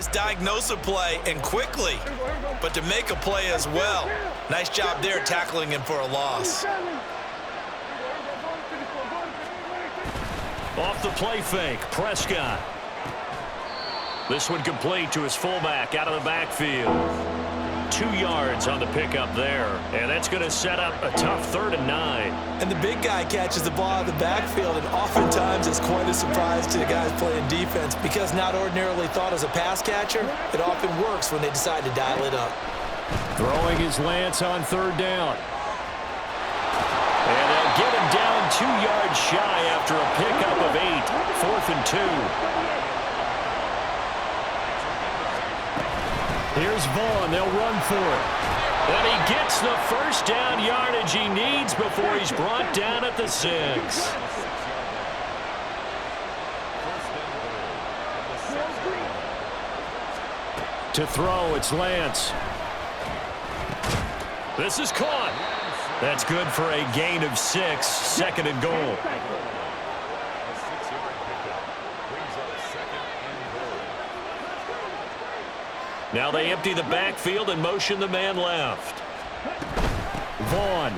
Diagnose a play and quickly, but to make a play as well. Nice job there tackling him for a loss. Off the play fake, Prescott. This one complete to his fullback out of the backfield. 2 yards on the pickup there, and that's going to set up a tough 3rd and 9. And the big guy catches the ball out of the backfield, and oftentimes it's quite a surprise to the guys playing defense because not ordinarily thought as a pass catcher, it often works when they decide to dial it up. Throwing his Lance on 3rd down. And they'll get him down 2 yards shy after a pickup of 8. 4th and 2. Here's Vaughn. They'll run for it. And he gets the first down yardage he needs before he's brought down at the 6. To throw, it's Lance. This is caught. That's good for a gain of 6. 2nd and goal. Now they empty the backfield and motion the man left. Vaughn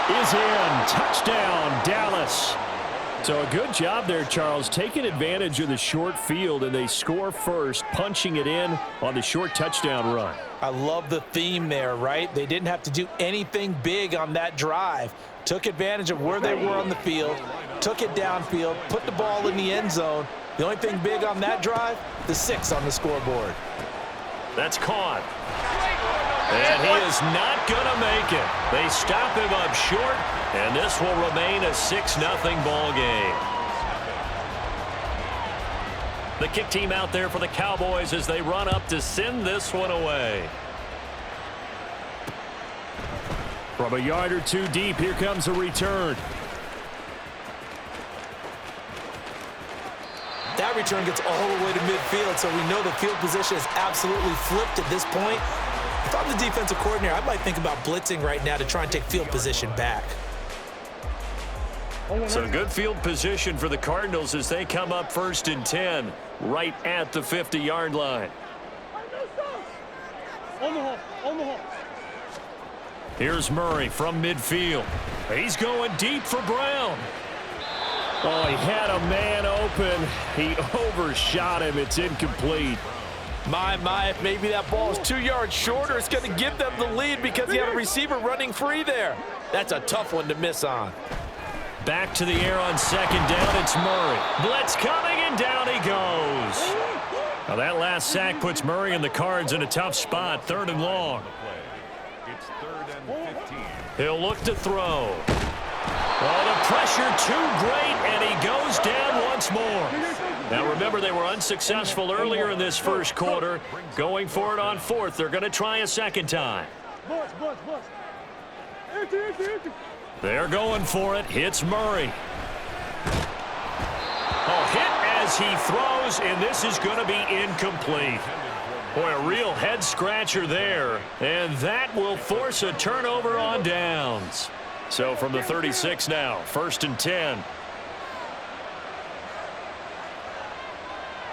is in. Touchdown, Dallas. So a good job there, Charles, taking advantage of the short field, and they score first, punching it in on the short touchdown run. I love the theme there, right? They didn't have to do anything big on that drive. Took advantage of where they were on the field, took it downfield, put the ball in the end zone. The only thing big on that drive, the 6 on the scoreboard. That's caught. And he is not going to make it. They stop him up short, and this will remain a 6-0 ball game. The kick team out there for the Cowboys as they run up to send this one away. From a yard or 2 deep, here comes a return. That return gets all the way to midfield, so we know the field position is absolutely flipped at this point. If I'm the defensive coordinator, I might think about blitzing right now to try and take field position back. So good field position for the Cardinals as they come up 1st and 10, right at the 50-yard line. Here's Murray from midfield. He's going deep for Brown. Oh, he had a man open. He overshot him. It's incomplete. My, if maybe that ball is 2 yards shorter, it's going to give them the lead because you have a receiver running free there. That's a tough one to miss on. Back to the air on 2nd down. It's Murray. Blitz coming, and down he goes. Now that last sack puts Murray and the Cards in a tough spot. 3rd and long. It's 3rd and 15. He'll look to throw. Oh, the pressure too great, and he goes down once more. Now remember, they were unsuccessful earlier in this first quarter. Going for it on 4th. They're going to try a 2nd time. They're going for it. Hits Murray. Oh, hit as he throws, and this is going to be incomplete. Boy, a real head-scratcher there, and that will force a turnover on downs. So from the 36 now, 1st and 10.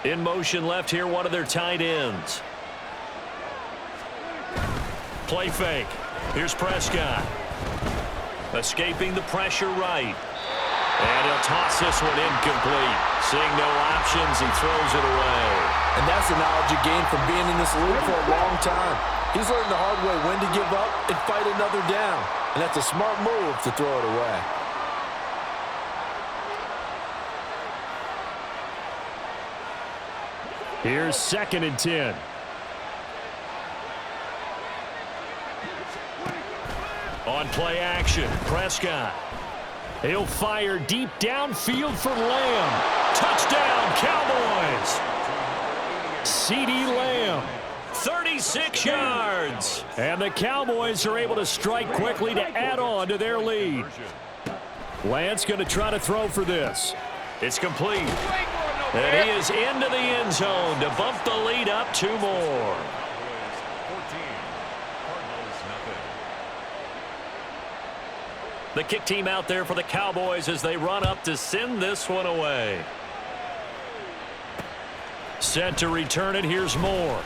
In motion left here, one of their tight ends. Play fake. Here's Prescott. Escaping the pressure right. And he'll toss this one incomplete. Seeing no options, he throws it away. And that's the knowledge you gain from being in this league for a long time. He's learned the hard way when to give up and fight another down. And that's a smart move to throw it away. Here's 2nd and 10. On play action, Prescott. He'll fire deep downfield for Lamb. Touchdown, Cowboys. CeeDee Lamb, 36 yards. And the Cowboys are able to strike quickly to add on to their lead. Lance going to try to throw for this. It's complete. And he is into the end zone to bump the lead up 2 more. The kick team out there for the Cowboys as they run up to send this one away. Set to return it. Here's Moore.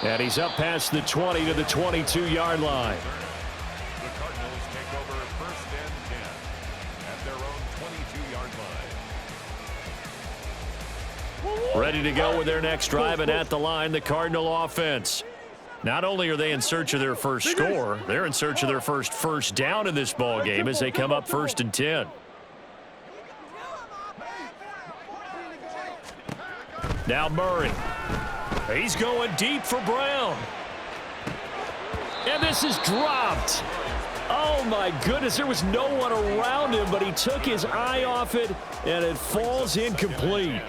And he's up past the 20 to the 22-yard line. The Cardinals take over 1st and 10 at their own 22-yard line. Ready to go with their next drive, and at the line, the Cardinal offense. Not only are they in search of their first score, they're in search of their first down in this ball game as they come up 1st and 10. Now Murray. He's going deep for Brown. And this is dropped. Oh, my goodness. There was no one around him, but he took his eye off it, and it falls incomplete.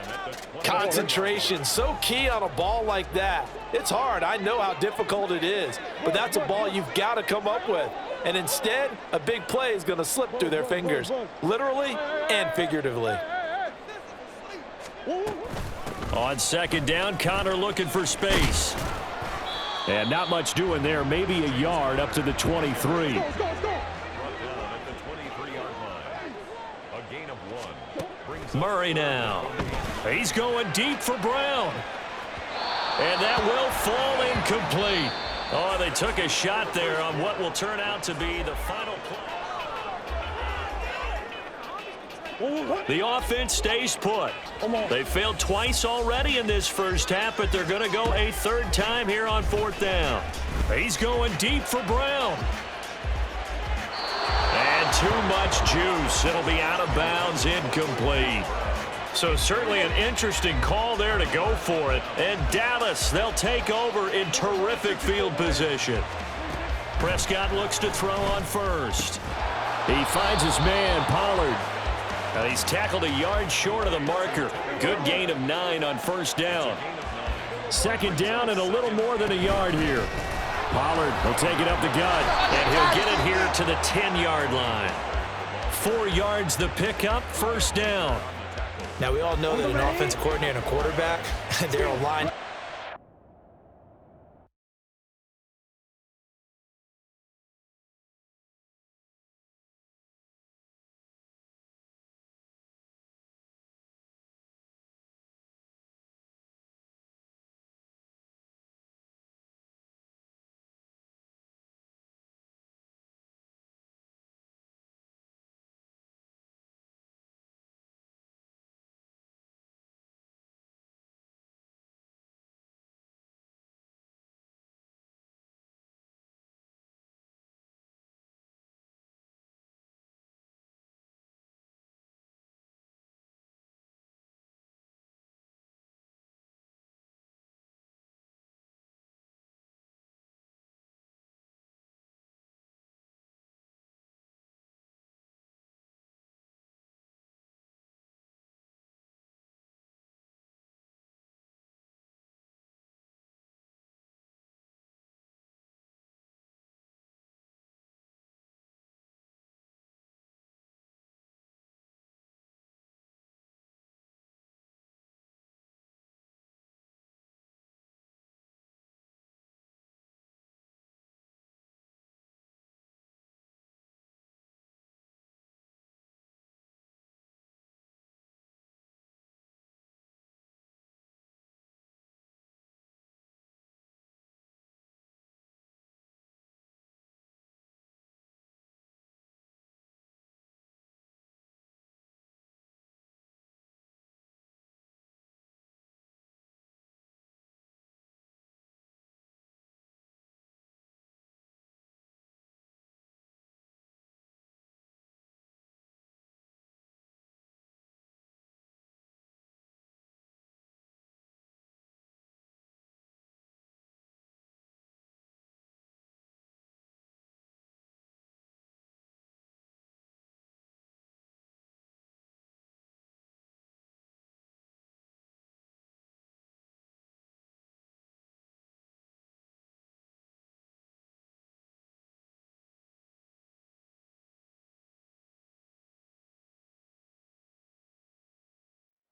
Concentration, so key on a ball like that. It's hard. I know how difficult it is, but that's a ball you've got to come up with. And instead, a big play is going to slip through their fingers, literally and figuratively. On 2nd down, Connor looking for space. And not much doing there, maybe a yard up to the 23. Brought down at the 23-yard line. A gain of 1. Murray now. He's going deep for Brown. And that will fall incomplete. Oh, they took a shot there on what will turn out to be the final play. The offense stays put. They failed twice already in this first half, but they're going to go a 3rd time here on 4th down. He's going deep for Brown. And too much juice. It'll be out of bounds, incomplete. So certainly an interesting call there to go for it. And Dallas, they'll take over in terrific field position. Prescott looks to throw on first. He finds his man, Pollard. And he's tackled a yard short of the marker. Good gain of 9 on 1st down. 2nd down and a little more than a yard here. Pollard will take it up the gut, and he'll get it here to the 10-yard line. 4 yards the pickup, 1st down. Now, we all know that an offensive coordinator and a quarterback, they're aligned.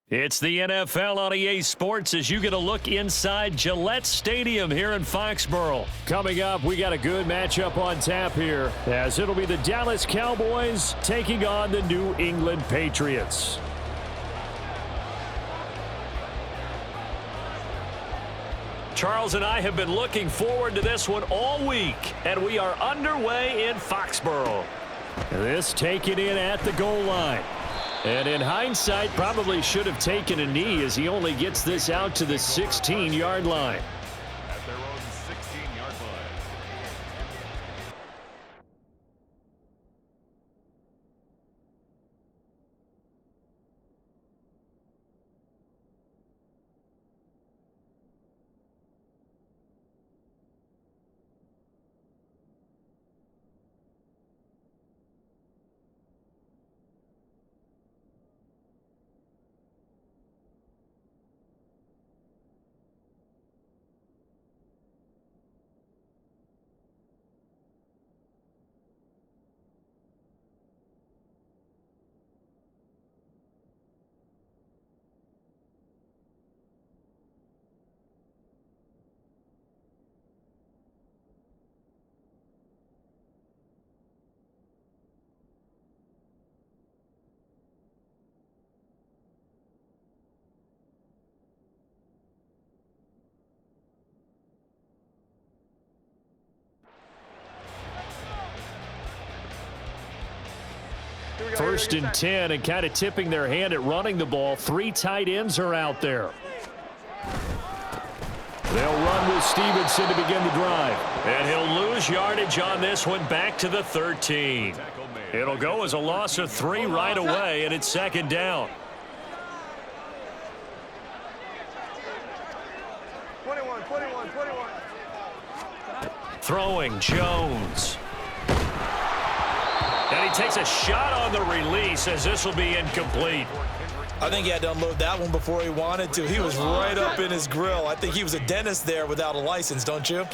It's the NFL on EA Sports as you get a look inside Gillette Stadium here in Foxborough. Coming up, we got a good matchup on tap here, as it'll be the Dallas Cowboys taking on the New England Patriots. Charles and I have been looking forward to this one all week, and we are underway in Foxborough. This taken in at the goal line. And in hindsight, probably should have taken a knee as he only gets this out to the 16-yard line. At their own 16-yard line. First and 10, and kind of tipping their hand at running the ball. 3 tight ends are out there. They'll run with Stevenson to begin the drive. And he'll lose yardage on this one back to the 13. It'll go as a loss of 3 right away, and it's second down. 21. Throwing Jones. And he takes a shot on the release as this will be incomplete. I think he had to unload that one before he wanted to. He was right up in his grill. I think he was a dentist there without a license, don't you?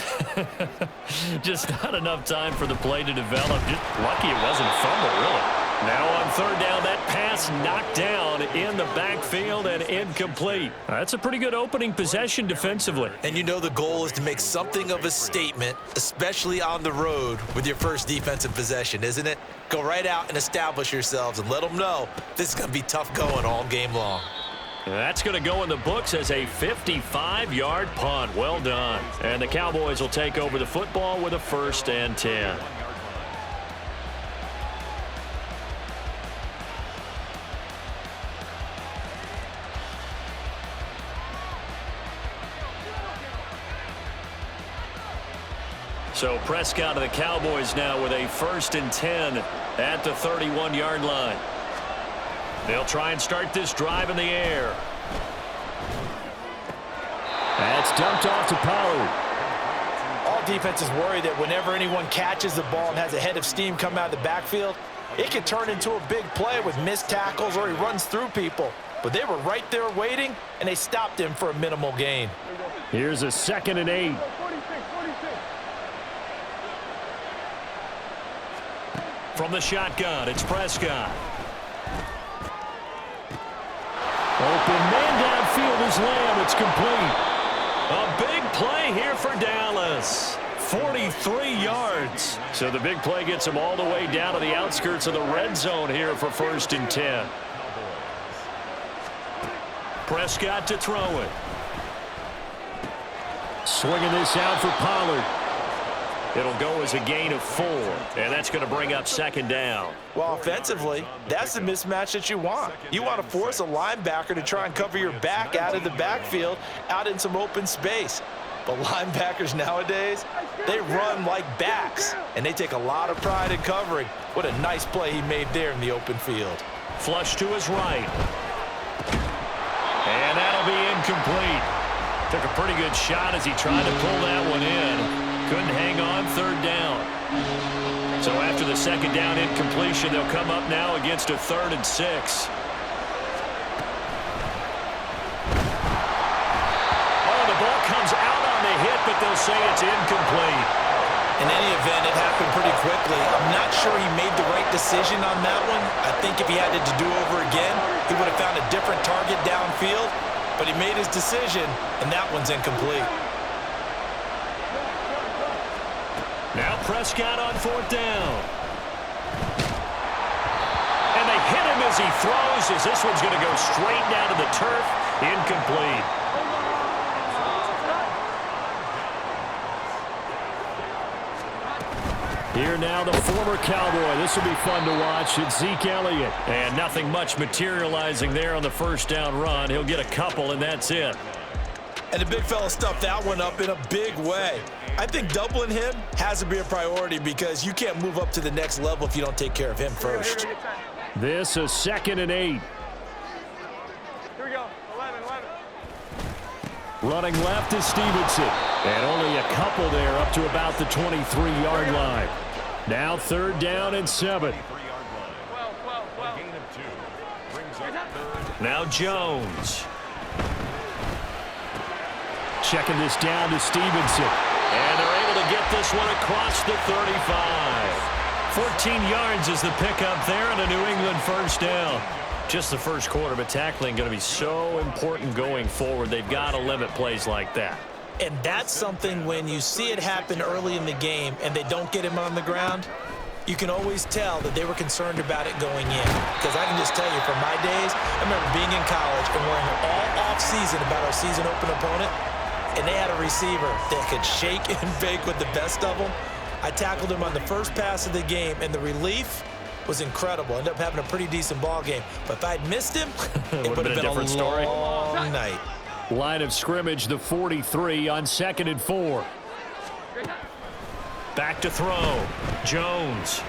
Just not enough time for the play to develop. Just lucky it wasn't a fumble, really. Now on third down, that pass knocked down in the backfield and incomplete. That's a pretty good opening possession defensively. And you know the goal is to make something of a statement, especially on the road with your first defensive possession, isn't it? Go right out and establish yourselves and let them know this is going to be tough going all game long. That's going to go in the books as a 55-yard punt. Well done. And the Cowboys will take over the football with a 1st and 10. So Prescott of the Cowboys now with a 1st and 10 at the 31-yard line. They'll try and start this drive in the air. That's dumped off to Pollard. All defenses worry that whenever anyone catches the ball and has a head of steam come out of the backfield, it can turn into a big play with missed tackles or he runs through people. But they were right there waiting, and they stopped him for a minimal gain. Here's a 2nd and 8. From the shotgun, it's Prescott. Open man downfield is Lamb. It's complete. A big play here for Dallas. 43 yards. So the big play gets him all the way down to the outskirts of the red zone here for 1st and 10. Prescott to throw it. Swinging this out for Pollard. It'll go as a gain of 4, and that's going to bring up 2nd down. Well, offensively, that's the mismatch that you want. You want to force a linebacker to try and cover your back out of the backfield, out in some open space. But linebackers nowadays, they run like backs, and they take a lot of pride in covering. What a nice play he made there in the open field. Flush to his right. And that'll be incomplete. Took a pretty good shot as he tried to pull that one in. Couldn't hang on 3rd down. So after the 2nd down incompletion, they'll come up now against a 3rd and 6. Oh, the ball comes out on the hit, but they'll say it's incomplete. In any event, it happened pretty quickly. I'm not sure he made the right decision on that one. I think if he had it to do over again, he would have found a different target downfield. But he made his decision, and that one's incomplete. Now Prescott on 4th down. And they hit him as he throws, as this one's going to go straight down to the turf. Incomplete. Here now, the former Cowboy. This will be fun to watch. It's Zeke Elliott. And nothing much materializing there on the first down run. He'll get a couple, and that's it. And the big fella stuffed that one up in a big way. I think doubling him has to be a priority because you can't move up to the next level if you don't take care of him first. This is 2nd and 8. Here we go. 11. Running left is Stevenson. And only a couple there up to about the 23-yard line. Now 3rd down and 7. Now Jones. Checking this down to Stevenson. And they're able to get this one across the 35. 14 yards is the pickup there and a New England first down. Just the first quarter, but tackling going to be so important going forward. They've got to limit plays like that. And that's something when you see it happen early in the game and they don't get him on the ground, you can always tell that they were concerned about it going in. Because I can just tell you from my days, I remember being in college and worrying all off-season about our season open opponent, and they had a receiver that could shake and bake with the best of them. I tackled him on the first pass of the game, and the relief was incredible. Ended up having a pretty decent ball game. But if I'd missed him, it would have been a different long night. Line of scrimmage, the 43 on 2nd and 4. Back to throw. Jones.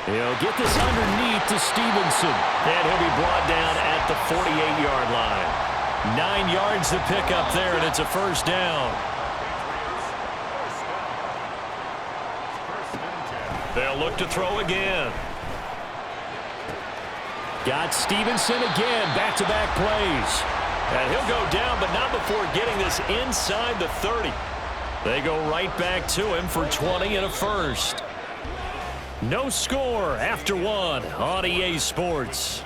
He'll get this underneath to Stevenson. And he'll be brought down at the 48-yard line. 9 yards to pick up there, and it's a first down. They'll look to throw again. Got Stevenson again, back-to-back plays. And he'll go down, but not before getting this inside the 30. They go right back to him for 20 and a first. No score after one on EA Sports.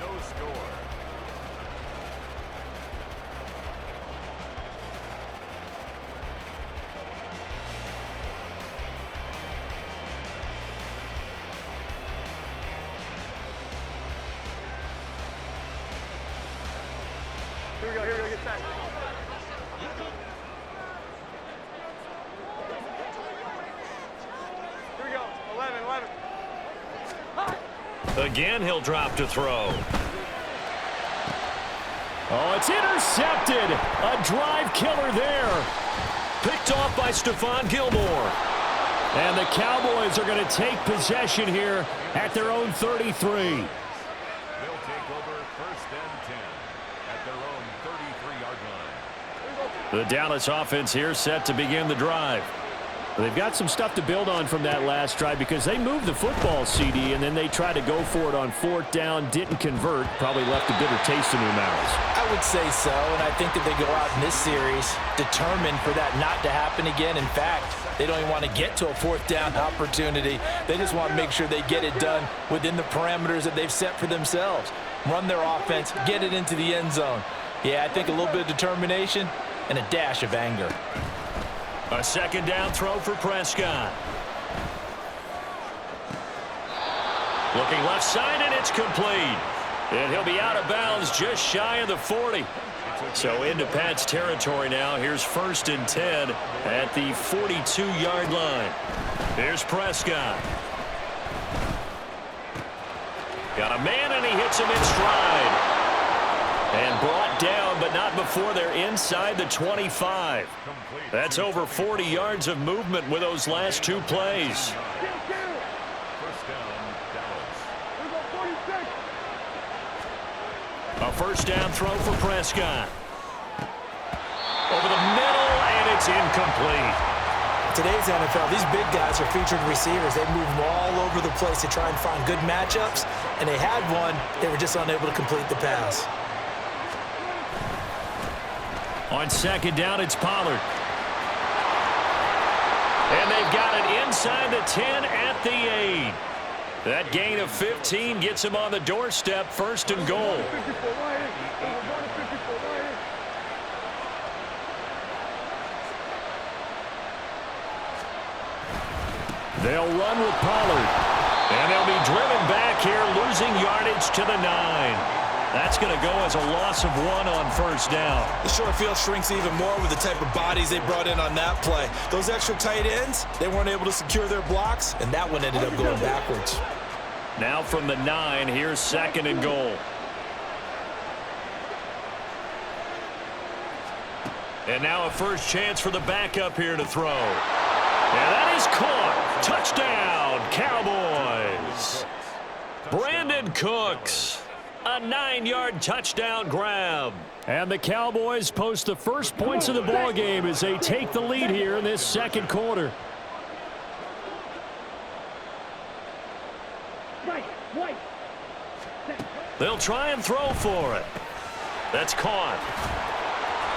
Here we go, get set. Here we go, 11. Again, he'll drop to throw. Oh, it's intercepted. A drive killer there. Picked off by Stephon Gilmore. And the Cowboys are going to take possession here at their own 33. They'll take over 1st and 10 at their own 33-yard line. The Dallas offense here set to begin the drive. They've got some stuff to build on from that last drive because they moved the football, CD, and then they tried to go for it on 4th down, didn't convert, probably left a bitter taste in their mouths. I would say so, and I think that they go out in this series determined for that not to happen again. In fact, they don't even want to get to a 4th down opportunity. They just want to make sure they get it done within the parameters that they've set for themselves. Run their offense, get it into the end zone. Yeah, I think a little bit of determination and a dash of anger. A 2nd down throw for Prescott. Looking left side, and it's complete. And he'll be out of bounds just shy of the 40. So into Pat's territory now. Here's 1st and 10 at the 42-yard line. Here's Prescott. Got a man, and he hits him in stride. And brought down, but not before they're inside the 25. That's over 40 yards of movement with those last 2 plays. A 1st down throw for Prescott. Over the middle, and it's incomplete. Today's NFL, these big guys are featured receivers. They move them all over the place to try and find good matchups, and they had one. They were just unable to complete the pass. On 2nd down, it's Pollard. And they've got it inside the 10 at the 8. That gain of 15 gets him on the doorstep, 1st and goal. They'll run with Pollard. And they'll be driven back here, losing yardage to the 9. That's going to go as a loss of 1 on first down. The short field shrinks even more with the type of bodies they brought in on that play. Those extra tight ends, they weren't able to secure their blocks, and that one ended up going backwards. Now from the 9, here's 2nd and goal. And now a first chance for the backup here to throw. And that is caught. Touchdown, Cowboys. Brandon Cooks. A 9-yard touchdown grab. And the Cowboys post the first points of the ball game as they take the lead here in this second quarter. They'll try and throw for it. That's caught.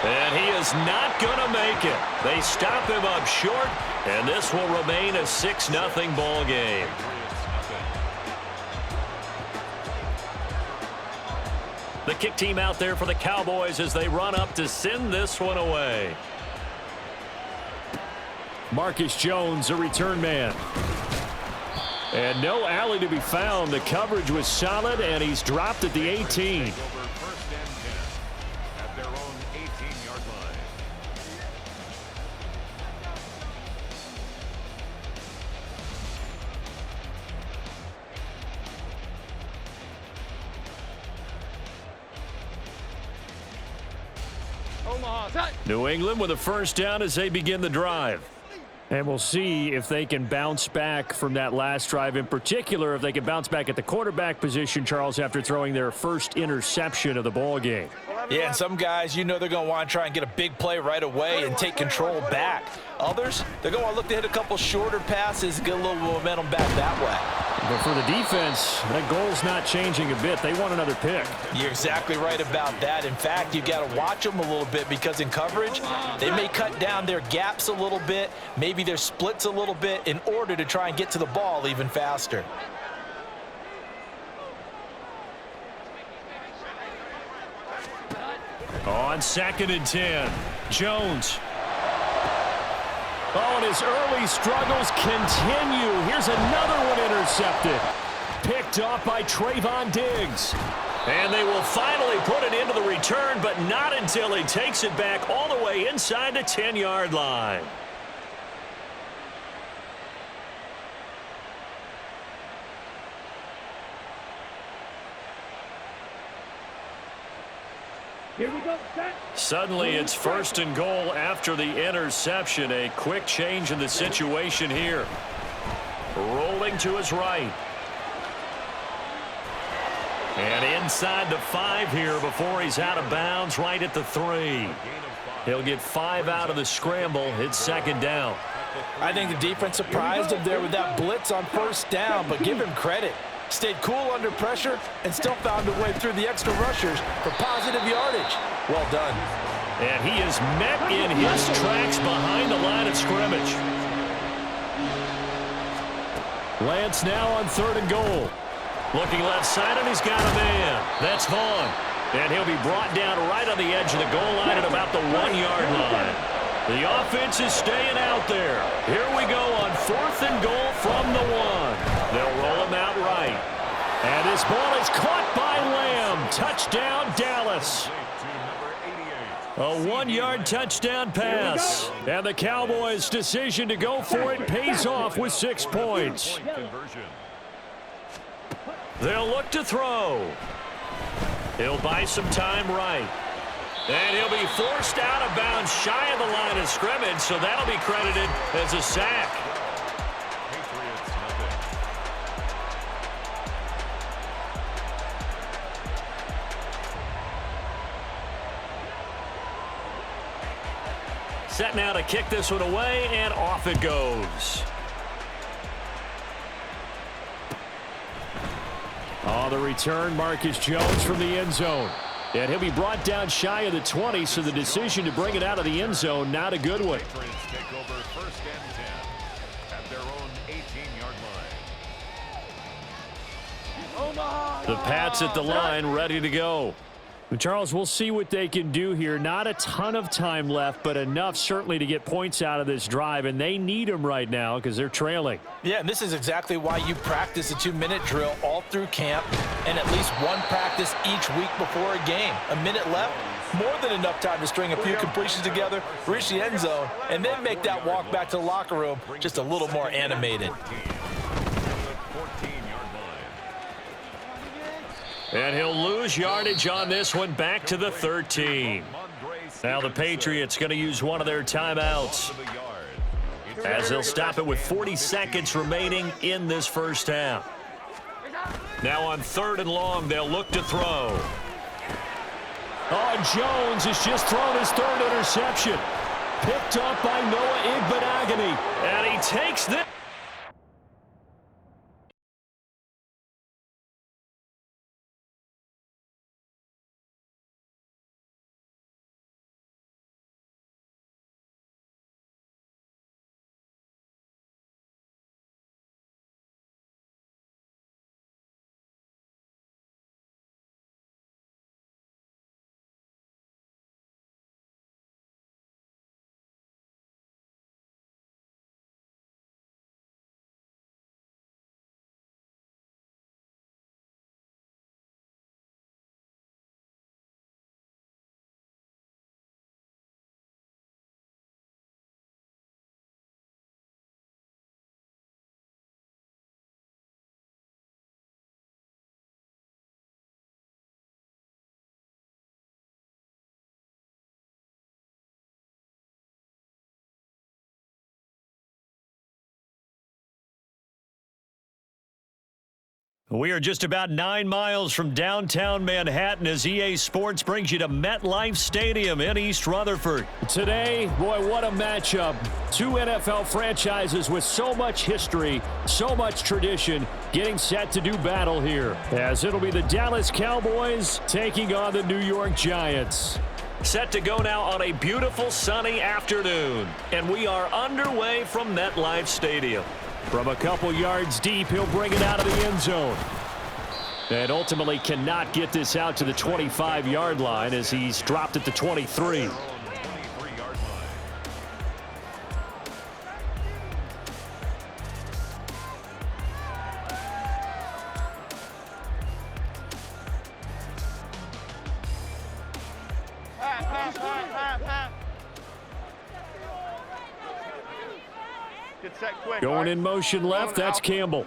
And he is not going to make it. They stop him up short, and this will remain a 6-0 ball game. The kick team out there for the Cowboys as they run up to send this one away. Marcus Jones, a return man. And no alley to be found. The coverage was solid, and he's dropped at the 18. New England with a first down as they begin the drive. And we'll see if they can bounce back from that last drive. In particular, if they can bounce back at the quarterback position, Charles, after throwing their first interception of the ball game. Yeah, and some guys, you know they're going to want to try and get a big play right away and take control back. Others, they're going to want to look to hit a couple shorter passes, get a little momentum back that way. But for the defense, that goal's not changing a bit. They want another pick. You're exactly right about that. In fact, you got to watch them a little bit because in coverage, they may cut down their gaps a little bit, maybe their splits a little bit in order to try and get to the ball even faster. On 2nd and 10, Jones. Oh, and his early struggles continue. Here's another one intercepted. Picked off by Trayvon Diggs. And they will finally put it into the return, but not until he takes it back all the way inside the 10-yard line. Here we go, set. Suddenly it's 1st and goal after the interception. A quick change in the situation here. Rolling to his right. And inside the 5 here before he's out of bounds, right at the 3. He'll get 5 out of the scramble. It's 2nd down. I think the defense surprised him there with that blitz on first down, but give him credit. Stayed cool under pressure and still found a way through the extra rushers for positive yardage. Well done. And he is met in his tracks behind the line of scrimmage. Lance now on 3rd and goal. Looking left side, and he's got a man. That's Vaughn. And he'll be brought down right on the edge of the goal line at about the 1-yard line. The offense is staying out there. Here we go on 4th and goal from the 1. They'll roll him out right. And this ball is caught by Lamb. Touchdown, Dallas. A 1-yard touchdown pass. And the Cowboys' decision to go for it pays off with 6 points. They'll look to throw. He'll buy some time right. And he'll be forced out of bounds shy of the line of scrimmage, so that'll be credited as a sack. Set now to kick this one away, and off it goes. On the return, Marcus Jones from the end zone. And he'll be brought down shy of the 20, so the decision to bring it out of the end zone, not a good one. Take over 1st and 10 at their own 18-yard line. The Pats at the line, ready to go. Charles, we'll see what they can do here. Not a ton of time left, but enough certainly to get points out of this drive, and they need them right now because they're trailing. Yeah, and this is exactly why you practice a 2-minute drill all through camp. and at least one practice each week before a game. A minute left, more than enough time to string a few completions together, reach the end zone, and then make that walk back to the locker room just a little more animated. And he'll lose yardage on this one, back to the 13. Now the Patriots going to use one of their timeouts, as they'll stop it with 40 seconds remaining in this first half. Now on 3rd and long, they'll look to throw. Oh, Jones has just thrown his 3rd interception. Picked up by Noah Igbenogany. And he takes this. We are just about 9 miles from downtown Manhattan as EA Sports brings you to MetLife Stadium in East Rutherford. Today, boy, what a matchup. 2 NFL franchises with so much history, so much tradition, getting set to do battle here, as it'll be the Dallas Cowboys taking on the New York Giants. Set to go now on a beautiful sunny afternoon, and we are underway from MetLife Stadium. From a couple yards deep, he'll bring it out of the end zone. And ultimately cannot get this out to the 25-yard line as he's dropped at the 23. Get set quick. Going in motion left, that's Campbell.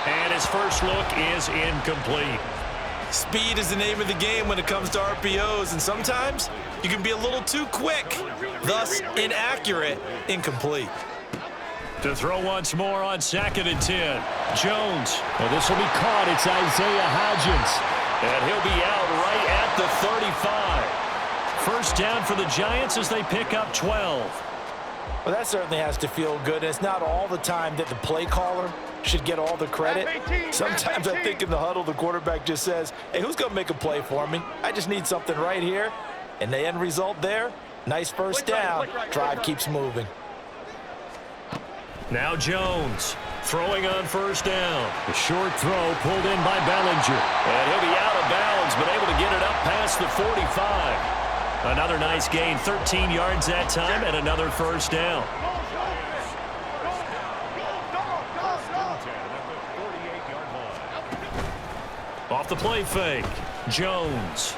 And his first look is incomplete. Speed is the name of the game when it comes to RPOs, and sometimes you can be a little too quick, thus inaccurate, incomplete. To throw once more on 2nd and 10. Jones. Well, this will be caught. It's Isaiah Hodgins. And he'll be out right at the 35. First down for the Giants as they pick up 12. Well, that certainly has to feel good. And it's not all the time that the play caller should get all the credit. Sometimes I think in the huddle, the quarterback just says, hey, who's going to make a play for me? I just need something right here. And the end result there, nice first down. Drive keeps moving. Now Jones throwing on first down. A short throw pulled in by Bellinger. And he'll be out of bounds, but able to get it up past the 45. Another nice gain, 13 yards that time, and another first down. Off the play fake, Jones.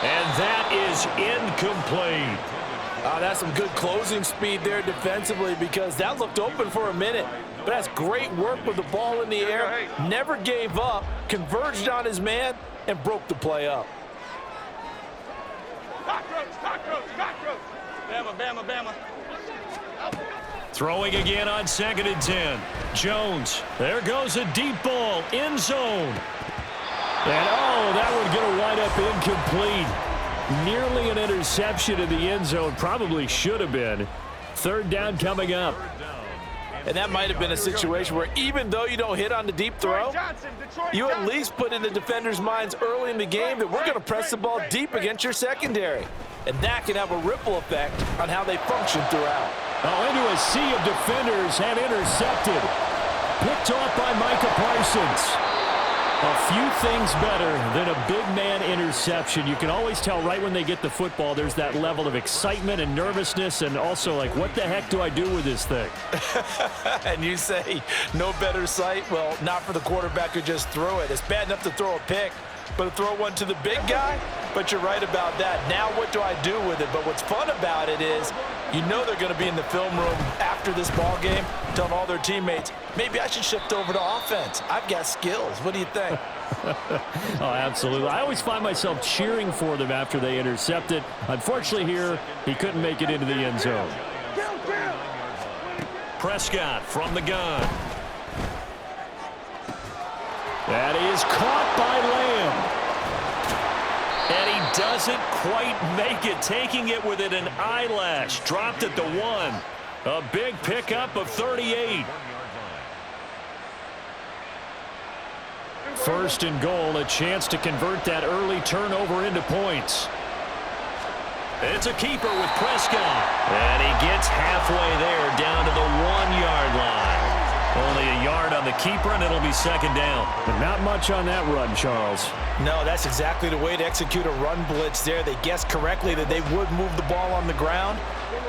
And that is incomplete. That's some good closing speed there defensively because that looked open for a minute. But that's great work with the ball in the air. Never gave up, converged on his man, and broke the play up. Cockroach. Bama. Throwing again on 2nd and 10. Jones. There goes a deep ball. End zone. And, that one's going to wind up incomplete. Nearly an interception in the end zone. Probably should have been. Third down coming up. And that might have been a situation where even though you don't hit on the deep throw, you at least put in the defenders' minds early in the game that we're going to press the ball deep against your secondary. And that can have a ripple effect on how they function throughout. Into a sea of defenders and intercepted. Picked off by Micah Parsons. A few things better than a big man interception. You can always tell right when they get the football, there's that level of excitement and nervousness, and also like, what the heck do I do with this thing? And you say no better sight? Well, not for the quarterback who just threw it. It's bad enough to throw a pick, but to throw one to the big guy? But you're right about that. Now what do I do with it? But what's fun about it is you know they're going to be in the film room after this ball game telling all their teammates, maybe I should shift over to offense. I've got skills. What do you think? Oh, absolutely. I always find myself cheering for them after they intercept it. Unfortunately here, he couldn't make it into the end zone. Prescott from the gun. That is caught by Lamb. And he doesn't quite make it, taking it within an eyelash. Dropped at the 1. A big pickup of 38. First and goal, a chance to convert that early turnover into points. It's a keeper with Prescott. And he gets halfway there, down to the 1-yard line. Only a yard on the keeper, and it'll be second down. But not much on that run, Charles. No, that's exactly the way to execute a run blitz there. They guessed correctly that they would move the ball on the ground,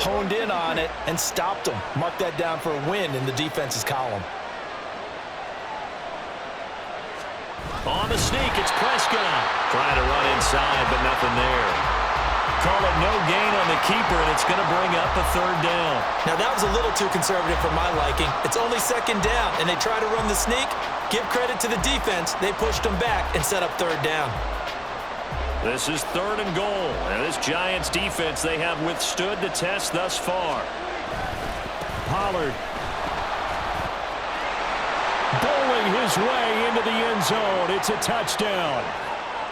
honed in on it, and stopped them. Mark that down for a win in the defense's column. On the sneak, it's Prescott. Trying to run inside, but nothing there. Call it no gain on the keeper, and it's going to bring up a third down. Now, that was a little too conservative for my liking. It's only second down, and they try to run the sneak. Give credit to the defense. They pushed them back and set up third down. This is third and goal. And this Giants defense, they have withstood the test thus far. Pollard bowling his way into the end zone. It's a touchdown.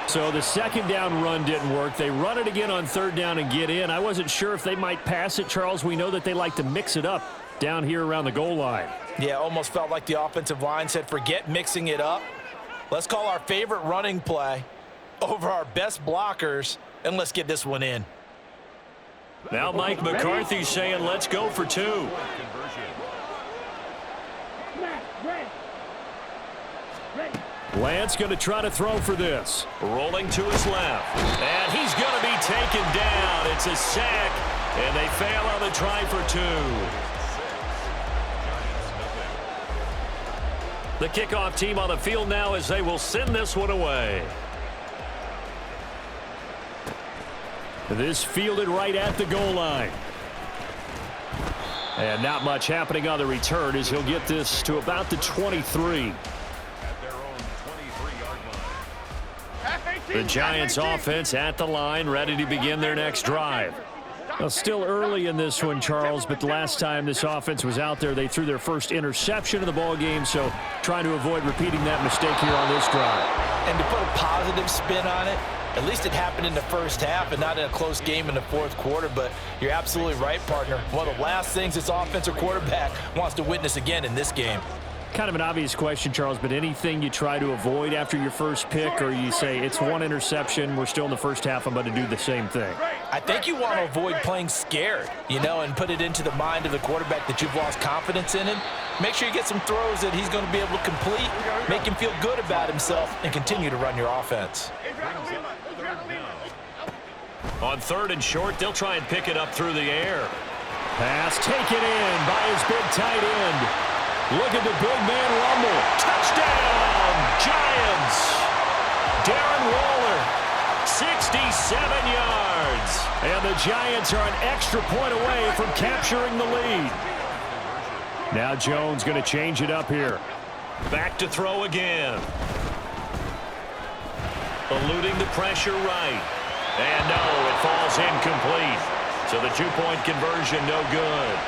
So the second down run didn't work. They run it again on third down and get in. I wasn't sure if they might pass it, Charles. We know that they like to mix it up down here around the goal line. Yeah, almost felt like the offensive line said, forget mixing it up. Let's call our favorite running play over our best blockers, and let's get this one in. Now Mike McCarthy saying, let's go for 2. Lance going to try to throw for this. Rolling to his left. And he's going to be taken down. It's a sack, and they fail on the try for 2. The kickoff team on the field now as they will send this one away. This fielded right at the goal line. And not much happening on the return as he'll get this to about the 23. The Giants offense at the line, ready to begin their next drive. Well, still early in this one, Charles, but the last time this offense was out there, they threw their first interception of the ball game, so trying to avoid repeating that mistake here on this drive. And to put a positive spin on it, at least it happened in the first half and not in a close game in the fourth quarter, but you're absolutely right, partner. One of the last things this offensive quarterback wants to witness again in this game. Kind of an obvious question, Charles, but anything you try to avoid after your first pick, or you say it's one interception, we're still in the first half, I'm going to do the same thing? I think you want to avoid playing scared, and put it into the mind of the quarterback that you've lost confidence in him. Make sure you get some throws that he's going to be able to complete, make him feel good about himself, and continue to run your offense. On third and short, they'll try and pick it up through the air. Pass taken in by his big tight end. Look at the big man rumble. Touchdown, Giants. Darren Waller, 67 yards. And the Giants are an extra point away from capturing the lead. Now Jones going to change it up here. Back to throw again. Eluding the pressure right. And no, it falls incomplete. So the 2-point conversion no good.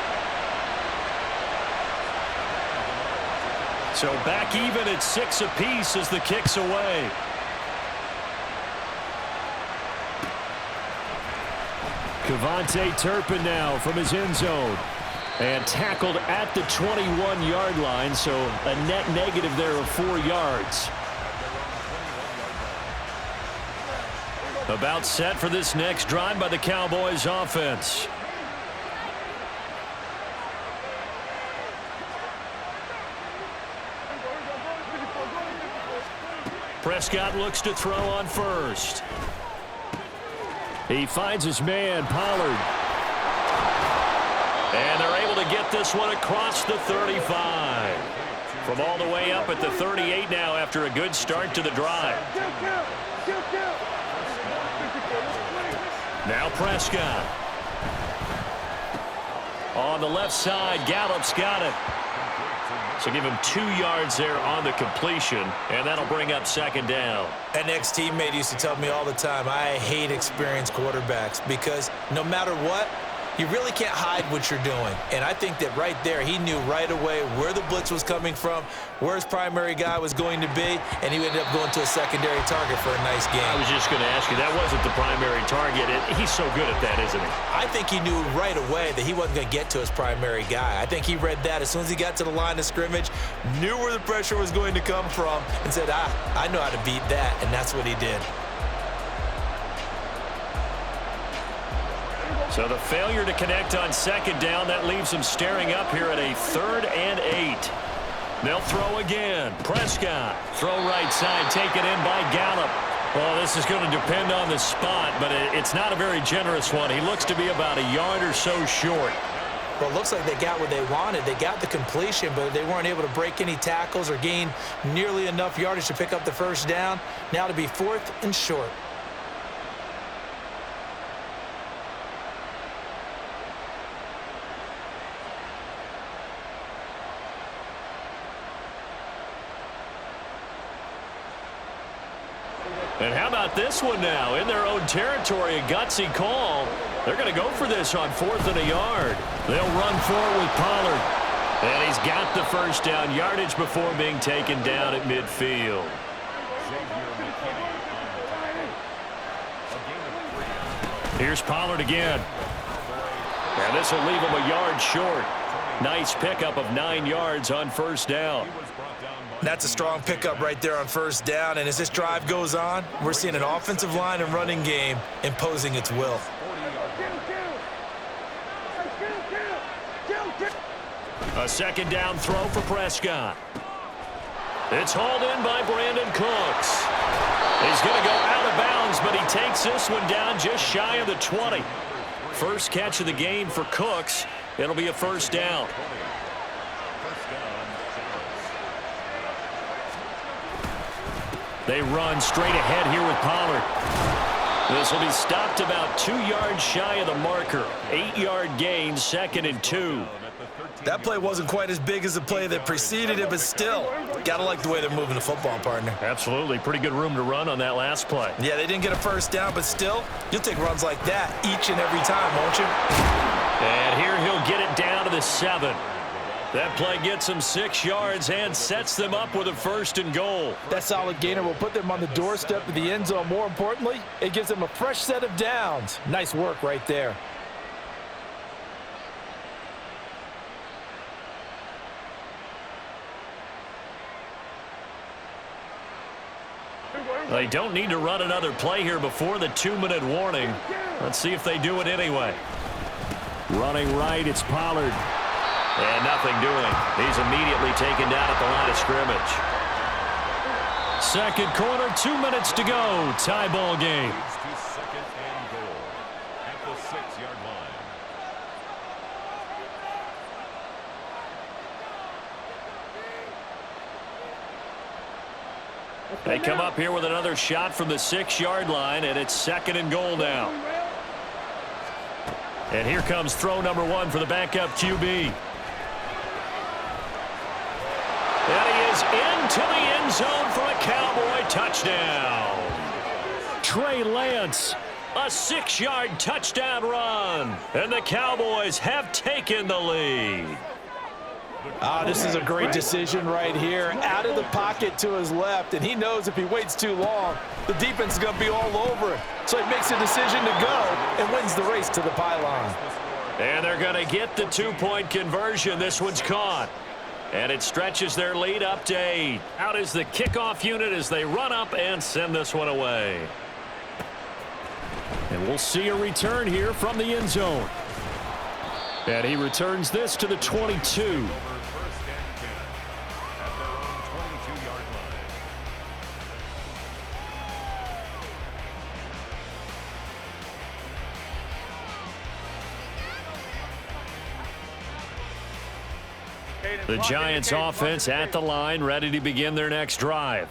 So back even at 6 apiece as the kick's away. Kevontae Turpin now from his end zone. And tackled at the 21-yard line, so a net negative there of 4 yards. About set for this next drive by the Cowboys offense. Prescott looks to throw on first. He finds his man, Pollard. And they're able to get this one across the 35. From all the way up at the 38 now after a good start to the drive. Now Prescott. On the left side, Gallup's got it. So give him 2 yards there on the completion, and that'll bring up second down. An ex-teammate used to tell me all the time, I hate experienced quarterbacks because no matter what, you really can't hide what you're doing. And I think that right there, he knew right away where the blitz was coming from, where his primary guy was going to be, and he ended up going to a secondary target for a nice game. I was just going to ask you, that wasn't the primary target. He's so good at that, isn't he? I think he knew right away that he wasn't going to get to his primary guy. I think he read that as soon as he got to the line of scrimmage, knew where the pressure was going to come from, and said, I know how to beat that, and that's what he did. So the failure to connect on second down, that leaves them staring up here at a 3rd and 8. They'll throw again. Prescott, throw right side, taken in by Gallup. Well, this is going to depend on the spot, but it's not a very generous one. He looks to be about a yard or so short. Well, it looks like they got what they wanted. They got the completion, but they weren't able to break any tackles or gain nearly enough yardage to pick up the first down. Now to be 4th and short. And how about this one now? In their own territory, a gutsy call. They're going to go for this on 4th and a yard. They'll run forward with Pollard. And he's got the first down yardage before being taken down at midfield. Here's Pollard again. And this will leave him a yard short. Nice pickup of 9 yards on first down. That's a strong pickup right there on first down, and as this drive goes on, we're seeing an offensive line and running game imposing its will. A second down throw for Prescott. It's hauled in by Brandon Cooks. He's going to go out of bounds, but he takes this one down just shy of the 20. First catch of the game for Cooks. It'll be a first down. They run straight ahead here with Pollard. This will be stopped about 2 yards shy of the marker. 8-yard gain, 2nd and 2. That play wasn't quite as big as the play that preceded it, but still, gotta like the way they're moving the football, partner. Absolutely. Pretty good room to run on that last play. Yeah, they didn't get a first down, but still, you'll take runs like that each and every time, won't you? And here he'll get it down to the 7. That play gets them 6 yards and sets them up with a 1st and goal. That solid gainer will put them on the doorstep of the end zone. More importantly, it gives them a fresh set of downs. Nice work right there. They don't need to run another play here before the 2-minute warning. Let's see if they do it anyway. Running right, it's Pollard. And nothing doing. He's immediately taken down at the line of scrimmage. Second quarter, 2 minutes to go. Tie ball game. Second and goal at the 6-yard line. They come up here with another shot from the 6-yard line, and it's 2nd and goal now. And here comes throw number 1 for the backup QB. And he is into the end zone for a Cowboy touchdown. Trey Lance, a 6-yard touchdown run. And the Cowboys have taken the lead. This is a great decision right here. Out of the pocket to his left, and he knows if he waits too long, the defense is going to be all over it. So he makes a decision to go and wins the race to the pylon. And they're going to get the 2-point conversion. This one's caught. And it stretches their lead up to 8. Out is the kickoff unit as they run up and send this one away. And we'll see a return here from the end zone. And he returns this to the 22. The Giants offense at the line, ready to begin their next drive.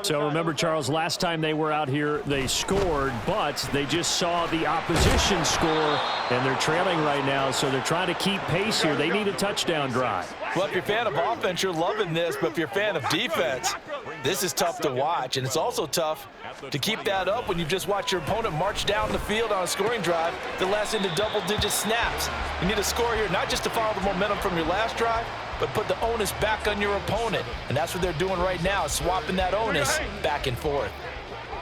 So remember, Charles, last time they were out here, they scored, but they just saw the opposition score, and they're trailing right now, so they're trying to keep pace here. They need a touchdown drive. Well, if you're a fan of offense, you're loving this, but if you're a fan of defense, this is tough to watch, and it's also tough to keep that up when you've just watched your opponent march down the field on a scoring drive that lasts into double-digit snaps. You need a score here, not just to follow the momentum from your last drive, but put the onus back on your opponent. And that's what they're doing right now, swapping that onus back and forth.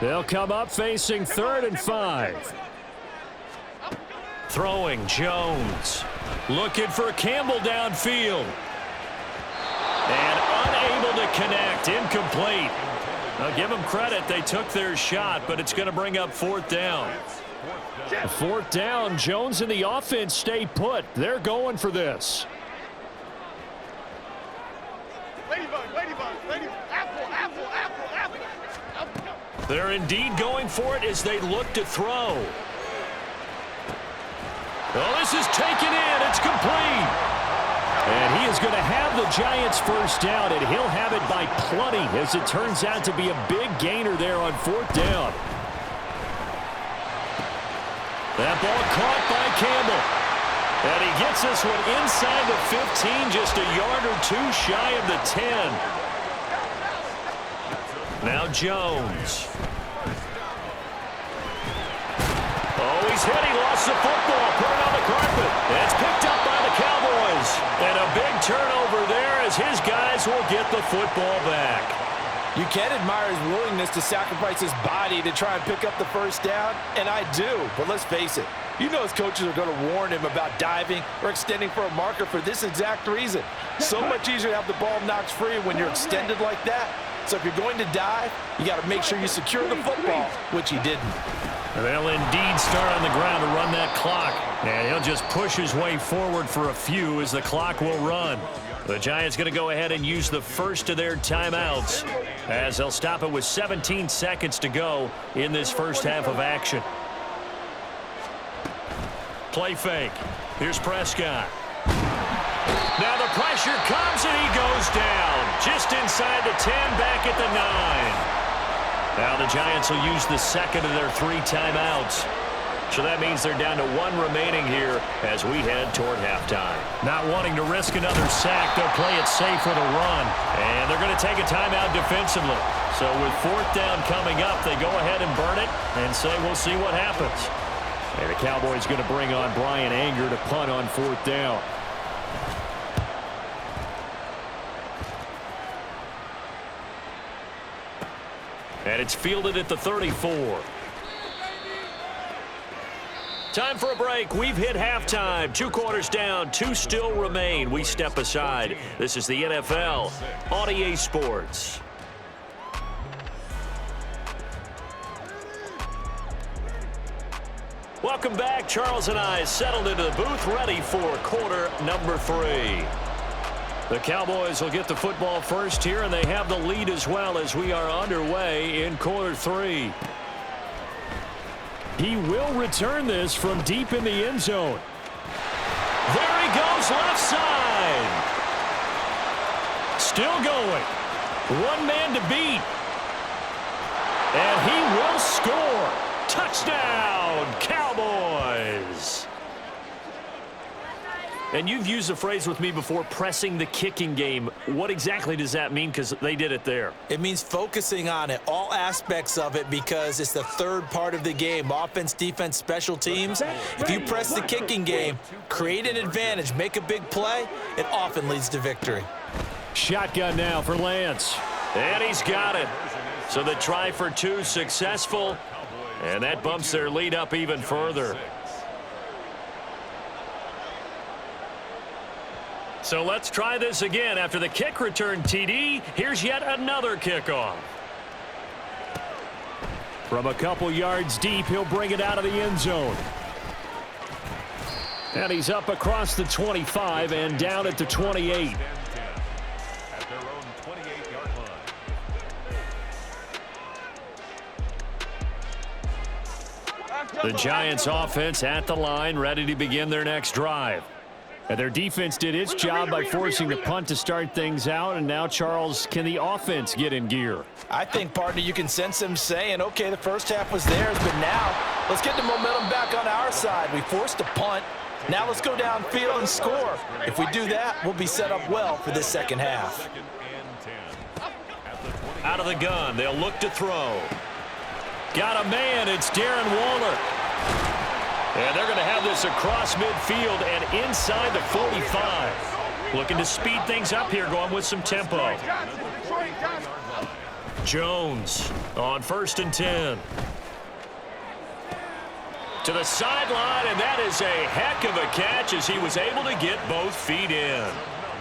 They'll come up facing 3rd and 5. Throwing Jones. Looking for Campbell downfield. And unable to connect. Incomplete. I'll give them credit. They took their shot, but it's going to bring up 4th down. 4th down. Jones and the offense stay put. They're going for this. They're indeed going for it as they look to throw. Well, this is taken in. It's complete. And he is going to have the Giants first down, and he'll have it by plenty, as it turns out to be a big gainer there on 4th down. That ball caught by Campbell. And he gets this one inside the 15, just a yard or two shy of the 10. Now Jones. Oh, he's hit. He lost the football. Put it on the carpet. It's picked up by the Cowboys. And a big turnover there as his guys will get the football back. You can admire his willingness to sacrifice his body to try and pick up the first down, and I do. But let's face it, you know his coaches are going to warn him about diving or extending for a marker for this exact reason. So much easier to have the ball knocked free when you're extended like that. So if you're going to dive, you got to make sure you secure the football, which he didn't. They'll indeed start on the ground to run that clock. And he'll just push his way forward for a few as the clock will run. The Giants going to go ahead and use the first of their timeouts as they'll stop it with 17 seconds to go in this first half of action. Play fake. Here's Prescott. Now the pressure comes and he goes down. Just inside the 10, back at the 9. Now the Giants will use the second of their 3 timeouts. So that means they're down to 1 remaining here as we head toward halftime. Not wanting to risk another sack, they'll play it safe with a run. And they're going to take a timeout defensively. So with 4th down coming up, they go ahead and burn it and say we'll see what happens. And the Cowboys going to bring on Brian Anger to punt on 4th down. And it's fielded at the 34. Time for a break. We've hit halftime. 2 quarters down. 2 still remain. We step aside. This is the NFL on EA Sports. Welcome back. Charles and I settled into the booth, ready for quarter number 3. The Cowboys will get the football first here, and they have the lead as well as we are underway in quarter 3. He will return this from deep in the end zone. There he goes, left side. Still going. 1 man to beat. And he will score. Touchdown, Cowboys. And you've used the phrase with me before, pressing the kicking game. What exactly does that mean? Because they did it there. It means focusing on it, all aspects of it, because it's the 3rd part of the game. Offense, defense, special teams. If you press the kicking game, create an advantage, make a big play, it often leads to victory. Shotgun now for Lance. And he's got it. So the try for 2 successful. And that bumps their lead up even further. So let's try this again. After the kick return TD, here's yet another kickoff. From a couple yards deep, he'll bring it out of the end zone. And he's up across the 25 and down at the 28. At their own 28-yard line. The Giants offense at the line, ready to begin their next drive. And their defense did its job by forcing the punt to start things out, and now, Charles, can the offense get in gear? I think, partner, you can sense them saying, okay, the first half was theirs, but now let's get the momentum back on our side. We forced a punt. Now let's go downfield and score. If we do that, we'll be set up well for this second half. Out of the gun, they'll look to throw. Got a man, it's Darren Waller. And they're going to have this across midfield and inside the 45. Looking to speed things up here, going with some tempo. Jones on 1st and 10. To the sideline, and that is a heck of a catch as he was able to get both feet in.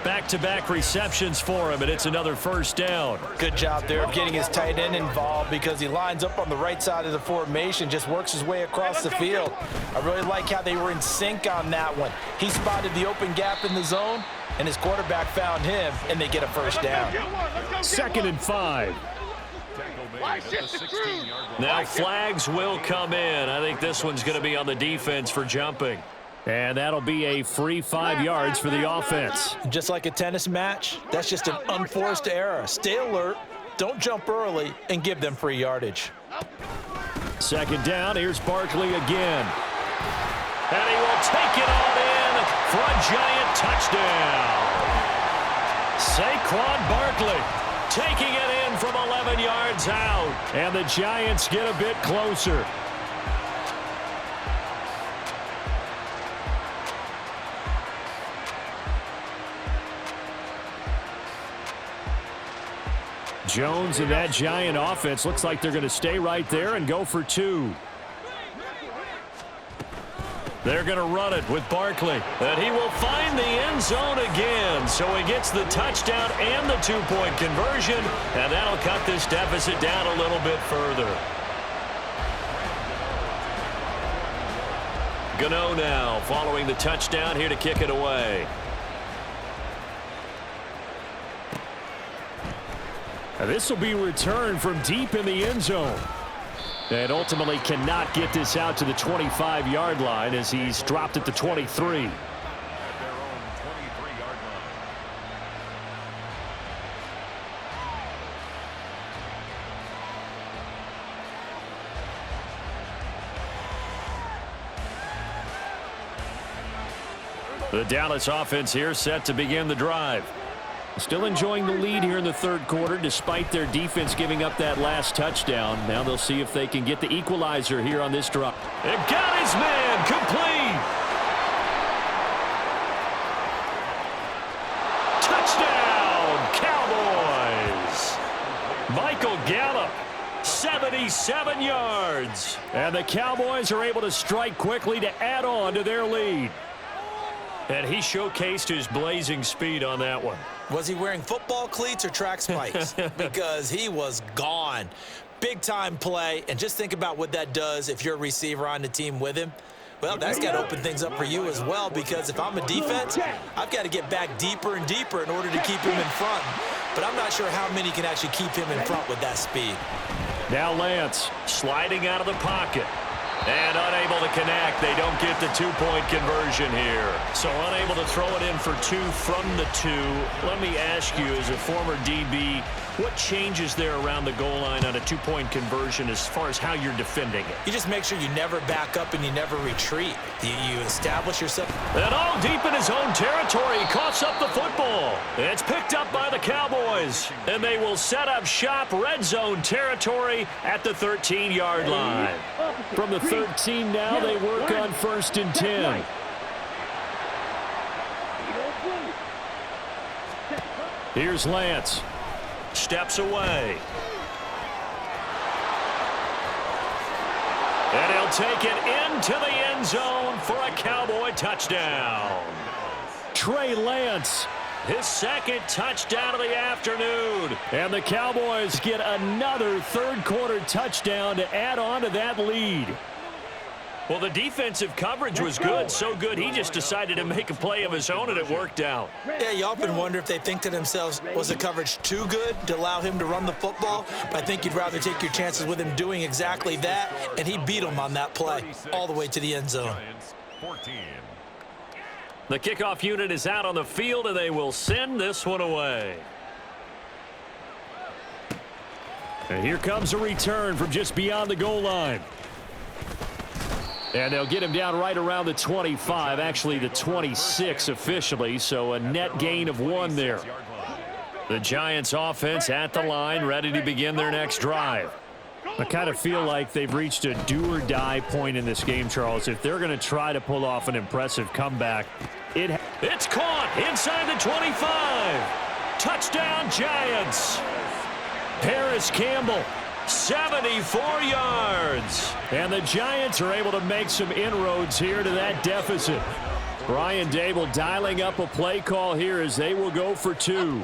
Back-to-back receptions for him, and it's another first down. Good job there of getting his tight end involved because he lines up on the right side of the formation, just works his way across the field. I really like how they were in sync on that one. He spotted the open gap in the zone, and his quarterback found him, and they get a first down. 2nd and 5. Now flags will come in. I think this one's going to be on the defense for jumping. And that'll be a free 5 yards for the offense. Just like a tennis match, that's just an unforced error. Stay alert, don't jump early, and give them free yardage. 2nd down, here's Barkley again. And he will take it on in for a giant touchdown. Saquon Barkley taking it in from 11 yards out. And the Giants get a bit closer. Jones and that Giant offense looks like they're going to stay right there and go for 2. They're going to run it with Barkley. And he will find the end zone again. So he gets the touchdown and the 2-point conversion. And that'll cut this deficit down a little bit further. Gano now following the touchdown here to kick it away. This will be returned from deep in the end zone. And ultimately cannot get this out to the 25-yard line as he's dropped at the 23. The Dallas offense here set to begin the drive. Still enjoying the lead here in the 3rd quarter despite their defense giving up that last touchdown. Now they'll see if they can get the equalizer here on this drive. They've got his man complete. Touchdown, Cowboys. Michael Gallup, 77 yards. And the Cowboys are able to strike quickly to add on to their lead. And he showcased his blazing speed on that one. Was he wearing football cleats or track spikes? Because he was gone. Big-time play, and just think about what that does if you're a receiver on the team with him. Well, that's got to open things up for you as well, because if I'm a defense, I've got to get back deeper and deeper in order to keep him in front. But I'm not sure how many can actually keep him in front with that speed. Now Lance sliding out of the pocket. And unable to connect. They don't get the 2-point conversion here. So unable to throw it in for 2 from the 2. Let me ask you, as a former DB, what changes there around the goal line on a 2-point conversion as far as how you're defending it? You just make sure you never back up and you never retreat. You establish yourself. And all deep in his own territory. He coughs up the football. It's picked up by the Cowboys. And they will set up shop red zone territory at the 13-yard line. From the 13 now, they work on 1st and 10. Here's Lance. Steps away. And he'll take it into the end zone for a Cowboy touchdown. Trey Lance. His 2nd touchdown of the afternoon. And the Cowboys get another 3rd quarter touchdown to add on to that lead. Well, the defensive coverage was good, so good he just decided to make a play of his own, and it worked out. Yeah, you often wonder if they think to themselves, was the coverage too good to allow him to run the football? But I think you'd rather take your chances with him doing exactly that, and he beat him on that play all the way to the end zone. The kickoff unit is out on the field, and they will send this one away. And here comes a return from just beyond the goal line. And they'll get him down right around the 25, actually the 26 officially, so a net gain of 1 there. The Giants offense at the line, ready to begin their next drive. I kind of feel like they've reached a do-or-die point in this game, Charles. If they're going to try to pull off an impressive comeback, it's caught inside the 25. Touchdown, Giants. Paris Campbell, 74 yards. And the Giants are able to make some inroads here to that deficit. Brian Dable dialing up a play call here as they will go for 2.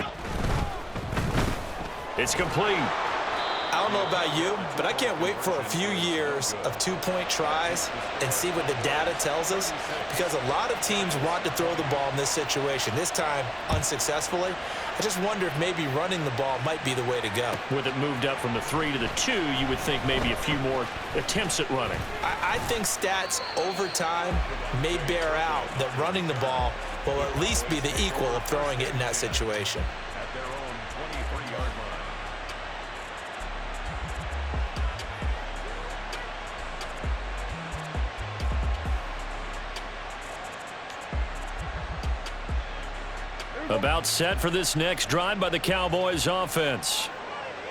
It's complete. I don't know about you, but I can't wait for a few years of 2-point tries and see what the data tells us, because a lot of teams want to throw the ball in this situation, this time unsuccessfully. I just wonder if maybe running the ball might be the way to go. With it moved up from the 3 to the 2, you would think maybe a few more attempts at running. I think stats over time may bear out that running the ball will at least be the equal of throwing it in that situation. At their own 23-yard line. About set for this next drive by the Cowboys offense.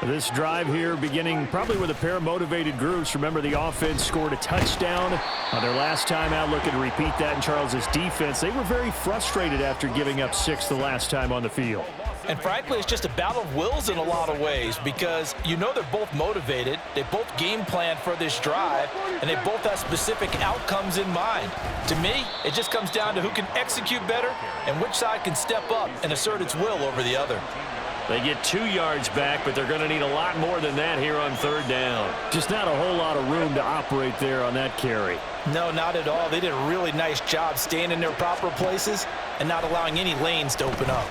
This drive here beginning probably with a pair of motivated groups. Remember, the offense scored a touchdown on their last time out. Looking to repeat that in Charles's defense. They were very frustrated after giving up 6 the last time on the field. And frankly, it's just a battle of wills in a lot of ways, because you know they're both motivated, they both game plan for this drive, and they both have specific outcomes in mind. To me, it just comes down to who can execute better and which side can step up and assert its will over the other. They get 2 yards back, but they're going to need a lot more than that here on 3rd down. Just not a whole lot of room to operate there on that carry. No, not at all. They did a really nice job staying in their proper places and not allowing any lanes to open up.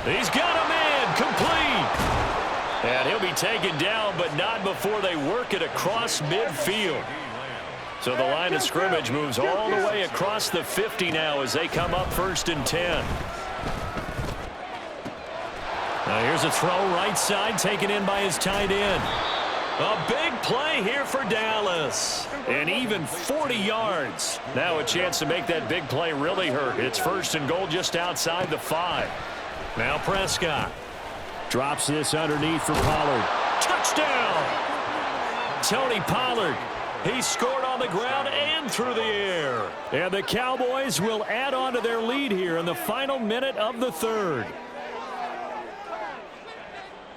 He's got a man complete. And he'll be taken down, but not before they work it across midfield. So the line of scrimmage moves all the way across the 50 now as they come up 1st and 10. Now here's a throw right side taken in by his tight end. A big play here for Dallas. And even 40 yards. Now a chance to make that big play really hurt. It's 1st and goal just outside the 5. Now Prescott. Drops this underneath for Pollard. Touchdown! Tony Pollard. He scored on the ground and through the air. And the Cowboys will add on to their lead here in the final minute of the 3rd.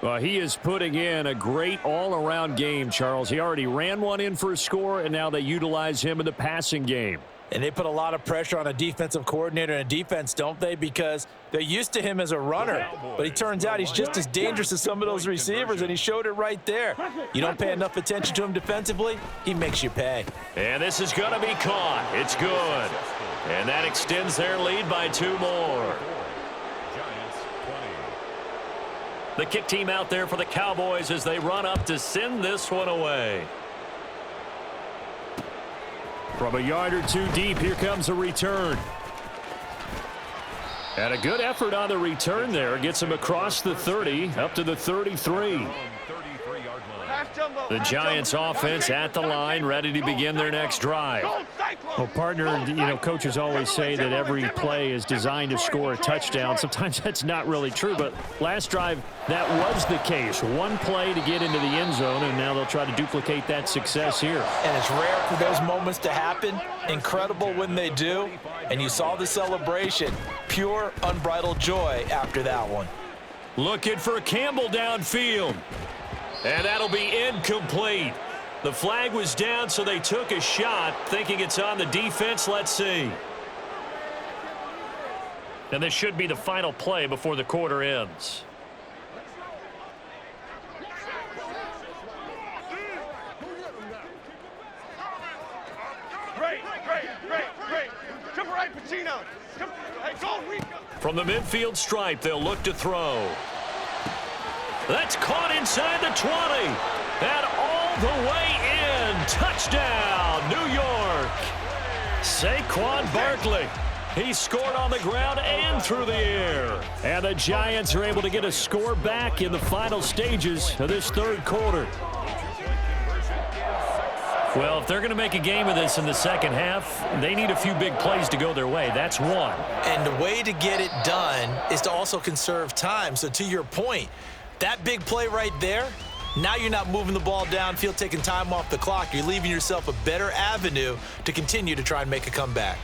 Well, he is putting in a great all-around game, Charles. He already ran one in for a score, and now they utilize him in the passing game. And they put a lot of pressure on a defensive coordinator and a defense, don't they? Because they're used to him as a runner. But he turns out he's just as dangerous as some of those receivers, and he showed it right there. You don't pay enough attention to him defensively, he makes you pay. And this is going to be caught. It's good. And that extends their lead by 2 more. The kick team out there for the Cowboys as they run up to send this one away. From a yard or 2 deep, here comes a return. And a good effort on the return there. Gets him across the 30, up to the 33. The Giants offense at the line, ready to begin their next drive. Well, partner, you know, coaches always say that every play is designed to score a touchdown. Sometimes that's not really true, but last drive, that was the case. One play to get into the end zone, and now they'll try to duplicate that success here. And it's rare for those moments to happen. Incredible when they do. And you saw the celebration. Pure, unbridled joy after that one. Looking for Campbell downfield. And that'll be incomplete. The flag was down, so they took a shot, thinking it's on the defense. Let's see. And this should be the final play before the quarter ends. Great. Jump right, Pacino. Hey, go, Rico. From the midfield stripe, they'll look to throw. That's caught inside the 20. And all the way in. Touchdown, New York. Saquon Barkley. He scored on the ground and through the air. And the Giants are able to get a score back in the final stages of this third quarter. Well, if they're going to make a game of this in the second half, they need a few big plays to go their way. That's one. And the way to get it done is to also conserve time. So to your point, that big play right there, now you're not moving the ball downfield, taking time off the clock. You're leaving yourself a better avenue to continue to try and make a comeback.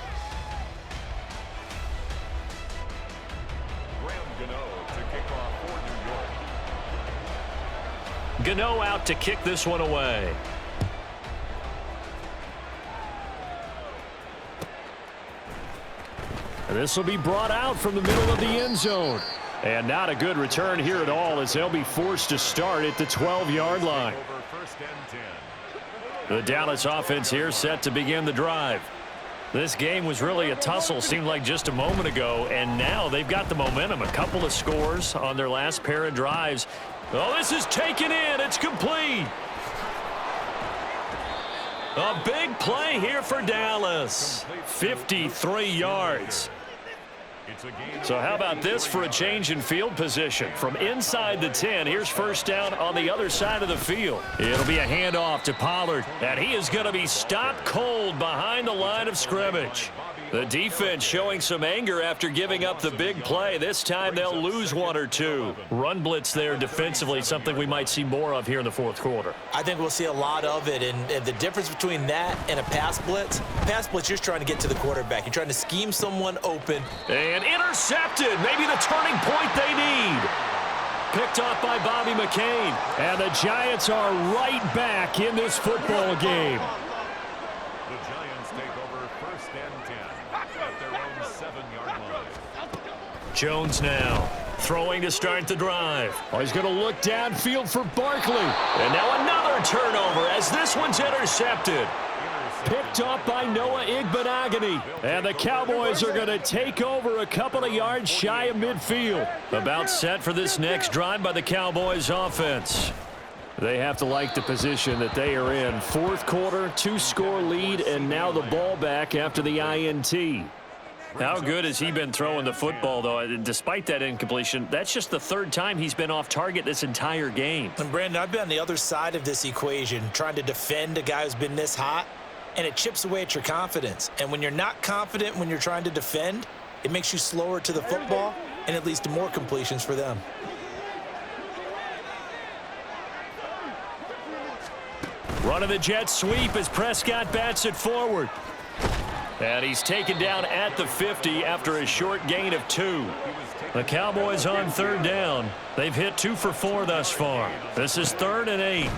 Gano out to kick this one away. This will be brought out from the middle of the end zone. And not a good return here at all as they'll be forced to start at the 12-yard line. The Dallas offense here set to begin the drive. This game was really a tussle, seemed like just a moment ago, and now they've got the momentum. A couple of scores on their last pair of drives. Oh, this is taken in. It's complete. A big play here for Dallas. 53 yards. So how about this for a change in field position? From inside the 10, here's first down on the other side of the field. It'll be a handoff to Pollard, and he is going to be stopped cold behind the line of scrimmage. The defense showing some anger after giving up the big play. This time they'll lose one or two. Run blitz there defensively, something we might see more of here in the fourth quarter. I think we'll see a lot of it, and the difference between that and a pass blitz, you're just trying to get to the quarterback. You're trying to scheme someone open. And intercepted, maybe the turning point they need. Picked off by Bobby McCain. And the Giants are right back in this football game. The Giants take over first and 10 at their own 7-yard line. Jones now throwing to start the drive. Oh, he's going to look downfield for Barkley. And now another turnover as this one's intercepted. Picked off by Noah Igbenogany. And the Cowboys are going to take over a couple of yards shy of midfield. About set for this next drive by the Cowboys offense. They have to like the position that they are in. Fourth quarter, 2-score lead, and now the ball back after the INT. How good has he been throwing the football, though? Despite that incompletion, that's just the third time he's been off target this entire game. And Brandon, I've been on the other side of this equation, trying to defend a guy who's been this hot, and it chips away at your confidence. And when you're not confident when you're trying to defend, it makes you slower to the football, and it leads to more completions for them. Running the jet sweep as Prescott bats it forward. And he's taken down at the 50 after a short gain of 2. The Cowboys on third down. They've hit 2 for 4 thus far. This is 3rd and 8.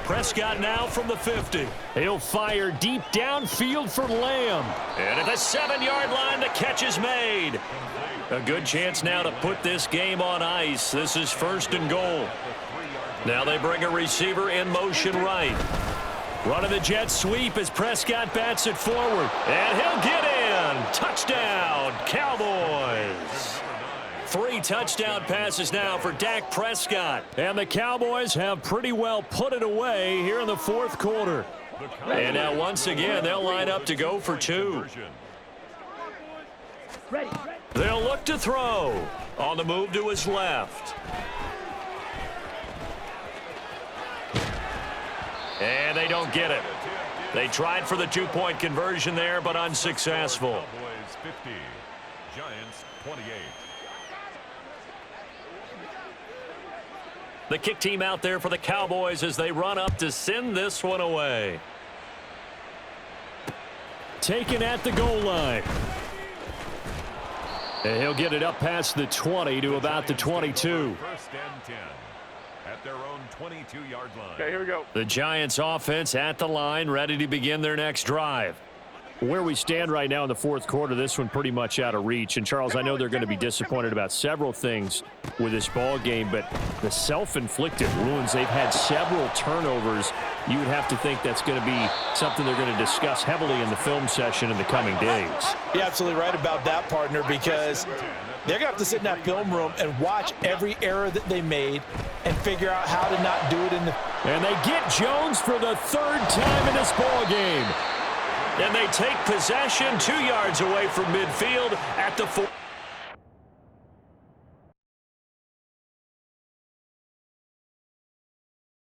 Prescott now from the 50. He'll fire deep downfield for Lamb. And at the 7-yard line, the catch is made. A good chance now to put this game on ice. This is 1st and goal. Now they bring a receiver in motion right. Running the jet sweep as Prescott bats it forward. And he'll get in. Touchdown, Cowboys. 3 touchdown passes now for Dak Prescott. And the Cowboys have pretty well put it away here in the fourth quarter. And now once again, they'll line up to go for 2. They'll look to throw. On the move to his left. And they don't get it. They tried for the 2-point conversion there, but unsuccessful. Cowboys 50, Giants 28. The kick team out there for the Cowboys as they run up to send this one away. Taken at the goal line. And he'll get it up past the 20 to about the 22. First and 10 at their own 22-yard line. Okay, here we go. The Giants offense at the line, ready to begin their next drive. Where we stand right now in the fourth quarter, this one pretty much out of reach. And, Charles, I know they're going to be disappointed about several things with this ball game, but the self-inflicted wounds, they've had several turnovers. You would have to think that's going to be something they're going to discuss heavily in the film session in the coming days. You're absolutely right about that, partner, because they're going to have to sit in that film room and watch every error that they made and figure out how to not do it in the... And they get Jones for the 3rd time in this ball game. And they take possession 2 yards away from midfield at the 4.